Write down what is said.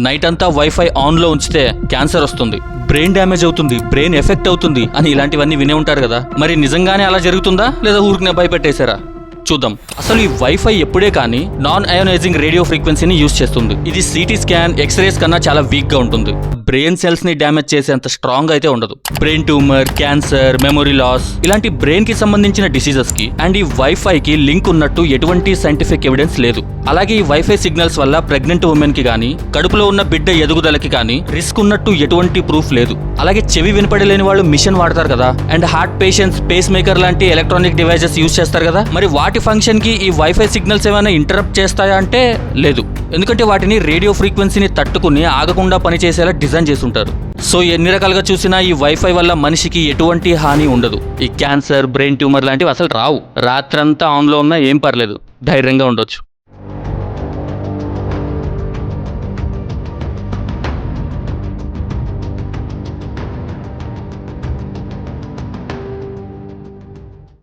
Night అంతా wifi ఆన్లో ఉంచితే క్యాన్సర్ వస్తుంది, బ్రెయిన్ డ్యామేజ్ అవుతుంది, బ్రెయిన్ ఎఫెక్ట్ అవుతుంది అని ఇలాంటివన్నీ వినే ఉంటారు కదా. మరి నిజంగానే అలా జరుగుతుందా లేదా ఊరికనే భయపెట్టేశారా? చూద్దాం. అసలు ఈ వైఫై ఎప్పుడే కానీ నాన్ అయోనైజింగ్ రేడియో ఫ్రీక్వెన్సీని యూజ్ చేస్తుంది. ఇది సిటీ స్కాన్, ఎక్స్రేస్ కన్నా చాలా వీక్ గా ఉంటుంది. బ్రెయిన్ సెల్స్ ని డ్యామేజ్ చేసేంత స్ట్రాంగ్ అయితే ఉండదు. Brain tumour, cancer, memory loss ఇలాంటి బ్రెయిన్ కి సంబంధించిన డిసీజెస్ కి అండ్ ఈ వైఫై కి లింక్ ఉన్నట్టు ఎటువంటి సైంటిఫిక్ ఎవిడెన్స్ లేదు. అలాగే ఈ వైఫై సిగ్నల్స్ వల్ల ప్రెగ్నెంట్ ఉమెన్ కి గానీ, కడుపులో ఉన్న బిడ్డ ఎదుగుదలకి కానీ రిస్క్ ఉన్నట్టు ఎటువంటి ప్రూఫ్ లేదు. అలాగే చెవి వినపడలేని వాళ్ళు మిషన్ వాడతారు కదా, and heart patients pacemaker లాంటి ఎలక్ట్రానిక్ డివైజెస్ యూజ్ చేస్తారు కదా. మరి వాటి ఫంక్షన్ కి ఈ వైఫై సిగ్నల్స్ ఏమైనా ఇంటరప్ట్ చేస్తాయా అంటే లేదు. ఎందుకంటే వాటిని రేడియో ఫ్రీక్వెన్సీని తట్టుకుని ఆగకుండా పనిచేసేలా డిజైన్ చేసి ఉంటారు. సో ఎన్ని రకాలుగా చూసినా ఈ వైఫై వల్ల మనిషికి ఎటువంటి హాని ఉండదు. ఈ క్యాన్సర్, బ్రెయిన్ ట్యూమర్ లాంటివి అసలు రావు. రాత్రంతా ఆన్లో ఉన్నా ఏం పర్లేదు, ధైర్యంగా ఉండొచ్చు.